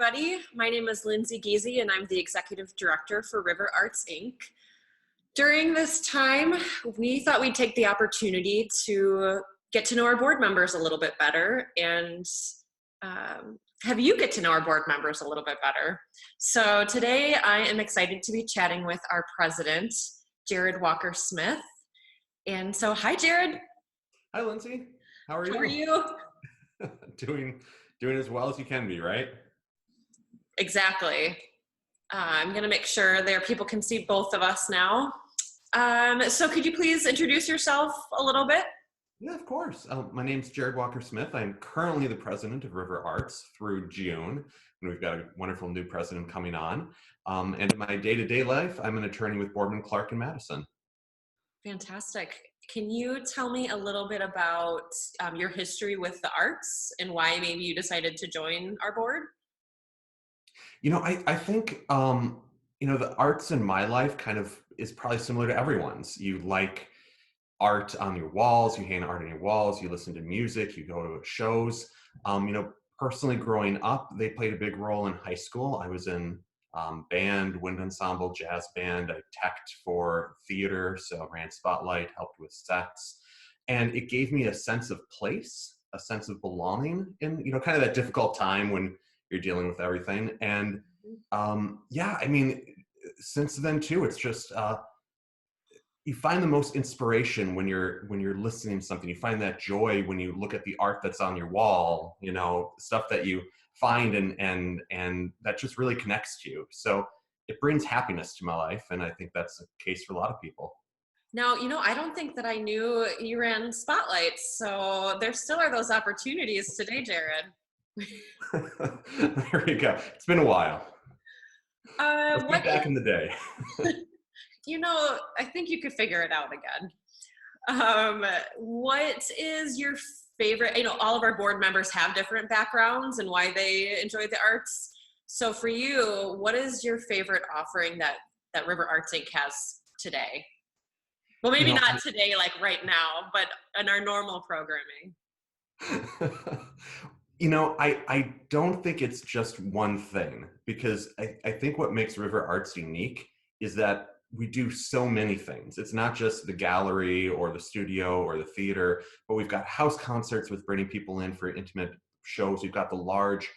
everybody. My name is Lindsay Giese, and I'm the Executive Director for River Arts, Inc. During this time, we thought we'd take the opportunity to get to know our board members a little bit better and have you get to know our board members a little bit better. So today I am excited to be chatting with our president, Jared Walker-Smith. And so, hi, Jared. Hi, Lindsay. How are you? How are you? Doing as well as you can be, right? Exactly. I'm going to make sure there people can see both of us now. So could you please introduce yourself a little bit? Yeah, of course. My name's Jared Walker-Smith. I'm currently the president of River Arts through June, and we've got a wonderful new president coming on. And in my day-to-day life, I'm an attorney with Boardman Clark in Madison. Fantastic. Can you tell me a little bit about your history with the arts and why maybe you decided to join our board? You know, I think, the arts in my life kind of is probably similar to everyone's. You like art on your walls, you hang art on your walls, you listen to music, you go to shows. Personally growing up, they played a big role in high school. I was in band, wind ensemble, jazz band. I teched for theater, so I ran Spotlight, helped with sets. And it gave me a sense of place, a sense of belonging in, kind of that difficult time when you're dealing with everything. And since then too, it's just, you find the most inspiration when you're listening to something. You find that joy when you look at the art that's on your wall, stuff that you find and that just really connects to you. So it brings happiness to my life, and I think that's the case for a lot of people. Now, I don't think that I knew you ran Spotlights, so there still are those opportunities today, Jared. There you go. It's been a while. Back in the day. I think you could figure it out again. What is your favorite? All of our board members have different backgrounds and why they enjoy the arts. So for you, what is your favorite offering that River Arts Inc. has today? Well, maybe not today, like right now, but in our normal programming. I don't think it's just one thing, because I think what makes River Arts unique is that we do so many things. It's not just the gallery or the studio or the theater, but we've got house concerts with bringing people in for intimate shows. We've got the large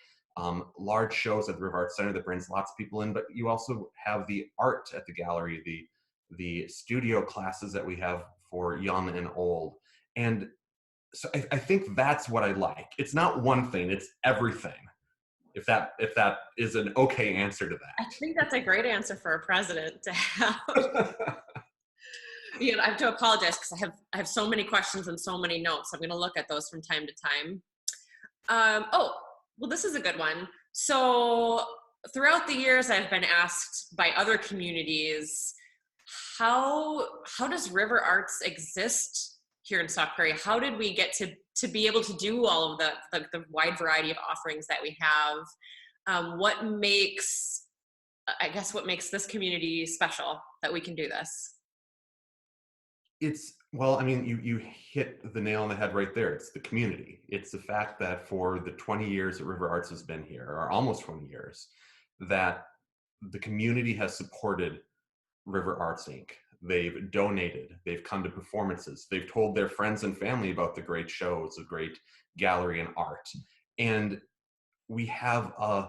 shows at the River Arts Center that brings lots of people in, but you also have the art at the gallery, the studio classes that we have for young and old. And so I think that's what I like. It's not one thing, it's everything. If that is an okay answer to that. I think that's a great answer for a president to have. I have to apologize because I have so many questions and so many notes. I'm going to look at those from time to time. This is a good one. So throughout the years, I've been asked by other communities, how does River Arts exist here in Stock Prairie? How did we get to be able to do all of the wide variety of offerings that we have? What makes this community special that we can do this? You hit the nail on the head right there. It's the community. It's the fact that for the 20 years that River Arts has been here, or almost 20 years, that the community has supported River Arts Inc. They've donated, they've come to performances, they've told their friends and family about the great shows, the great gallery and art. And we have a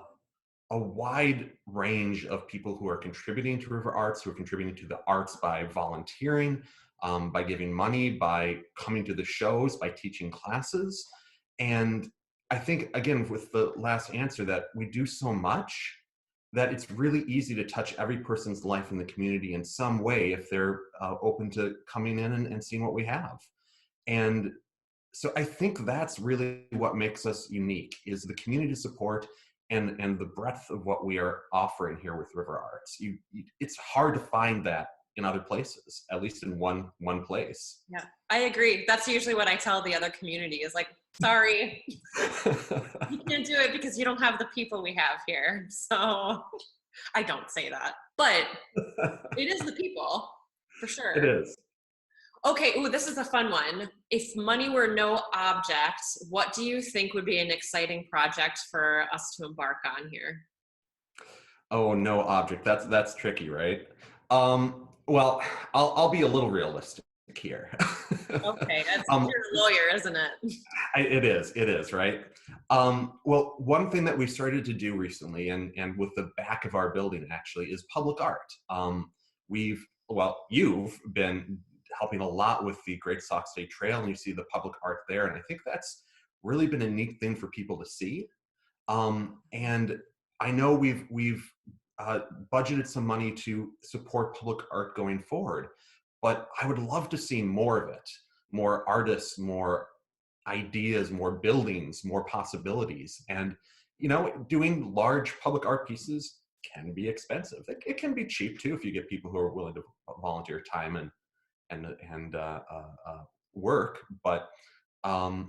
wide range of people who are contributing to River Arts, who are contributing to the arts by volunteering, by giving money, by coming to the shows, by teaching classes. And I think, again, with the last answer, that we do so much that it's really easy to touch every person's life in the community in some way if they're open to coming in and seeing what we have. And so I think that's really what makes us unique, is the community support and the breadth of what we are offering here with River Arts. It's hard to find that in other places, at least in one place. Yeah, I agree. That's usually what I tell the other community is like, sorry, you can't do it because you don't have the people we have here. So I don't say that, but it is the people for sure. It is. Okay, ooh, this is a fun one. If money were no object, what do you think would be an exciting project for us to embark on here? Oh, no object. That's tricky, right? Well, I'll be a little realistic here. Okay, that's um, you're a lawyer, isn't it? it is, right? Well, one thing that we started to do recently, and with the back of our building actually, is public art. You've been helping a lot with the Great Sauk State Trail, and you see the public art there, and I think that's really been a neat thing for people to see. And I know we've uh, budgeted some money to support public art going forward, but I would love to see more of it, more artists, more ideas, more buildings, more possibilities. And doing large public art pieces can be expensive. It can be cheap too if you get people who are willing to volunteer time and work. But I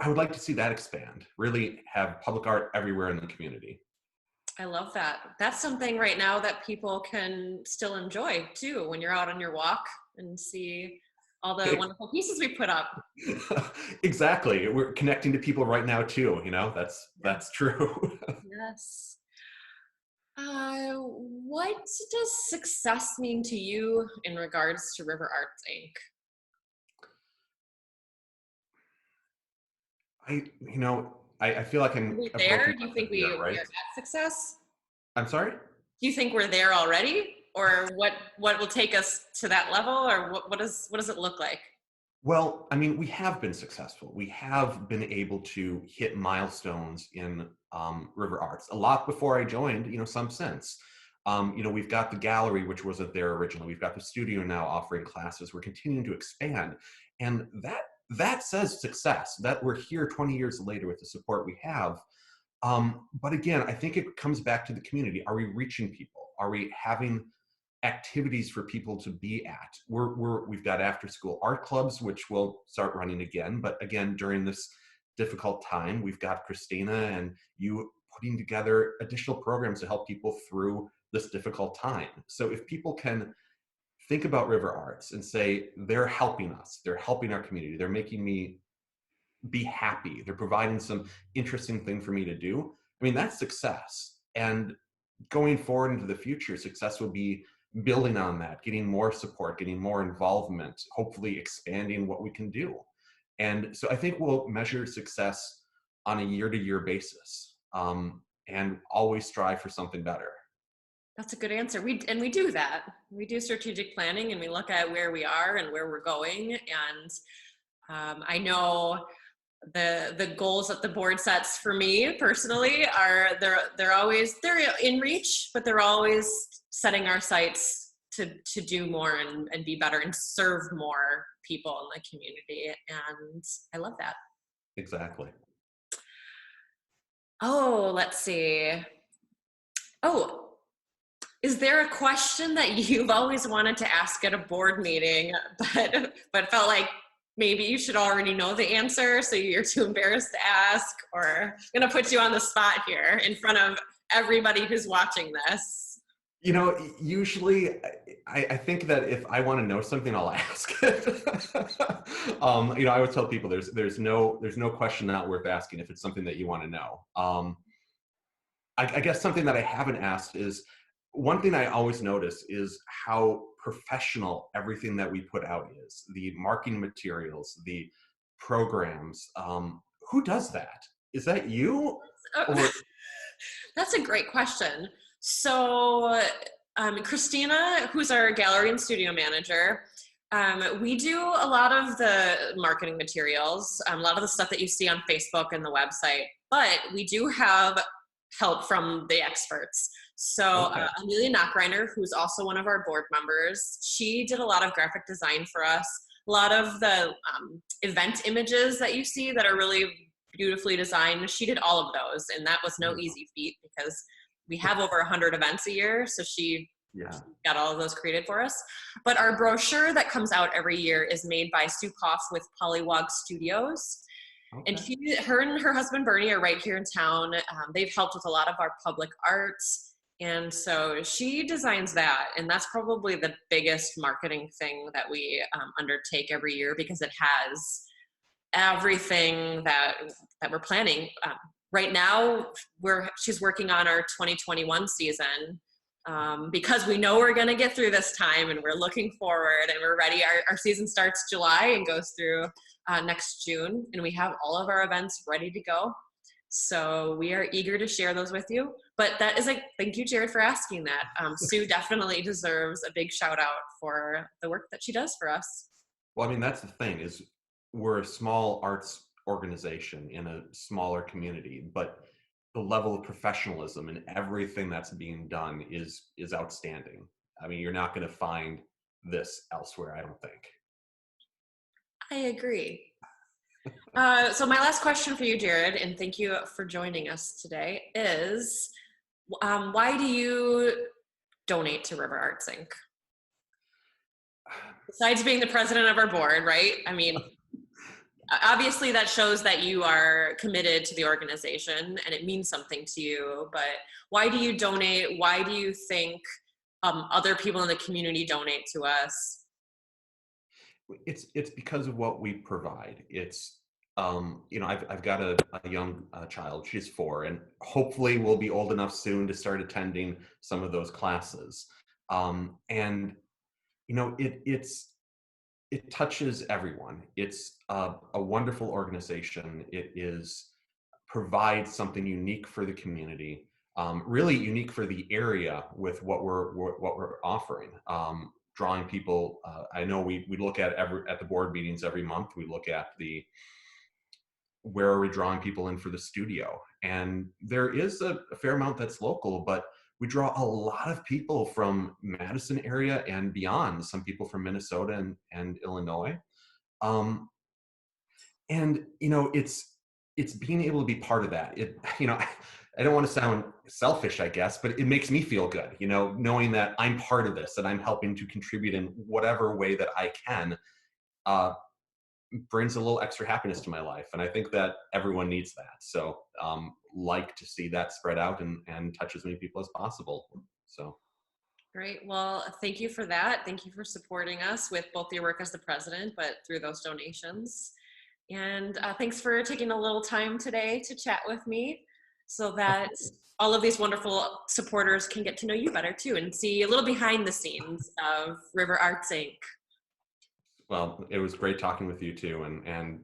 would like to see that expand. Really have public art everywhere in the community. I love that. That's something right now that people can still enjoy too when you're out on your walk and see all the wonderful pieces we put up. Exactly. We're connecting to people right now too. That's true. Yes. What does success mean to you in regards to River Arts Inc.? I feel like Are I'm we a there? broken Do you think record here, we right? are at success? I'm sorry? Do you think we're there already? Or what will take us to that level? Or what does it look like? Well, I mean, we have been successful. We have been able to hit milestones in River Arts a lot before I joined, some sense. We've got the gallery, which wasn't there originally. We've got the studio now offering classes. We're continuing to expand. And that says success, that we're here 20 years later with the support we have. But again, I think it comes back to the community. Are we reaching people? Are we having activities for people to be at? We've got after school art clubs, which will start running again. But again, during this difficult time, we've got Christina and you putting together additional programs to help people through this difficult time. So if people can think about River Arts and say, they're helping us, they're helping our community, they're making me be happy, they're providing some interesting thing for me to do, I mean, that's success. And going forward into the future, success will be building on that, getting more support, getting more involvement, hopefully expanding what we can do. And so I think we'll measure success on a year-to-year basis, and always strive for something better. That's a good answer. We do that. We do strategic planning and we look at where we are and where we're going. And I know the goals that the board sets for me personally are they're in reach, but they're always setting our sights to do more and be better and serve more people in the community. And I love that. Exactly. Oh, let's see. Oh, is there a question that you've always wanted to ask at a board meeting, but felt like maybe you should already know the answer, so you're too embarrassed to ask? Or I'm gonna put you on the spot here in front of everybody who's watching this. Usually I think that if I want to know something, I'll ask. I always tell people there's no question not worth asking if it's something that you want to know. I guess something that I haven't asked is, one thing I always notice is how professional everything that we put out is. The marketing materials, the programs. Who does that? Is that you? Or That's a great question. So, Christina, who's our gallery and studio manager, we do a lot of the marketing materials, a lot of the stuff that you see on Facebook and the website, but we do have help from the experts. So okay. Amelia Knockreiner, who's also one of our board members, she did a lot of graphic design for us. A lot of the event images that you see that are really beautifully designed, she did all of those, and that was no easy feat because we have over 100 events a year, so she got all of those created for us. But our brochure that comes out every year is made by Sue Koff with Pollywog Studios. Okay. And her and her husband Bernie are right here in town. They've helped with a lot of our public arts. And so she designs that, and that's probably the biggest marketing thing that we undertake every year, because it has everything that we're planning. Right now, she's working on our 2021 season, because we know we're going to get through this time, and we're looking forward, and we're ready. Our season starts July and goes through next June, and we have all of our events ready to go. So we are eager to share those with you. But that is thank you, Jared, for asking that. Sue definitely deserves a big shout out for the work that she does for us. Well, I mean, that's the thing, is we're a small arts organization in a smaller community, but the level of professionalism and everything that's being done is outstanding. I mean, you're not going to find this elsewhere, I don't think. I agree. So my last question for you, Jared, and thank you for joining us today, is why do you donate to River Arts Inc.? Besides being the president of our board, right? I mean, obviously that shows that you are committed to the organization and it means something to you, but why do you donate? Why do you think other people in the community donate to us? It's because of what we provide. It's you know, I've got a young child. She's 4, and hopefully will be old enough soon to start attending some of those classes. And you know, it touches everyone. It's a wonderful organization. It provides something unique for the community, really unique for the area with what we're offering. Drawing people. I know we look at the board meetings every month. We look at where are we drawing people in for the studio, and there is a fair amount that's local, but we draw a lot of people from Madison area and beyond. Some people from Minnesota and Illinois. Um, and you know, it's being able to be part of that. You know, I don't want to sound selfish, I guess, but it makes me feel good, you know, knowing that I'm part of this, that I'm helping to contribute in whatever way that I can. Brings a little extra happiness to my life, and I think that everyone needs that. So like to see that spread out and touch as many people as possible. So Great. Well, thank you for that. Thank you for supporting us with both your work as the president, but through those donations. And thanks for taking a little time today to chat with me, so that all of these wonderful supporters can get to know you better too, and see a little behind the scenes of River Arts Inc. well, it was great talking with you too, and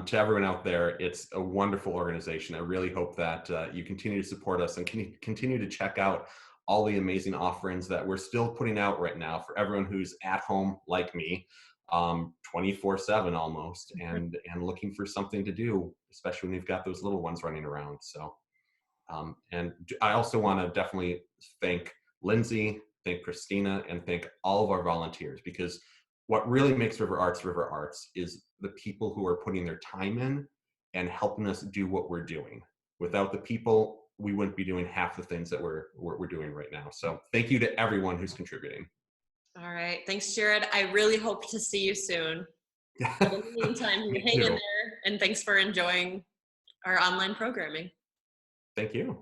to everyone out there, it's a wonderful organization. I really hope that you continue to support us and can continue to check out all the amazing offerings that we're still putting out right now for everyone who's at home like me, 24/7 almost, and looking for something to do, especially when you've got those little ones running around. So and I also want to definitely thank Lindsay, thank Christina, and thank all of our volunteers, because what really makes River Arts is the people who are putting their time in and helping us do what we're doing. Without the people, we wouldn't be doing half the things that we're doing right now. So thank you to everyone who's contributing. All right. Thanks, Jared. I really hope to see you soon. But in the meantime, Me hang in too. there, and thanks for enjoying our online programming. Thank you.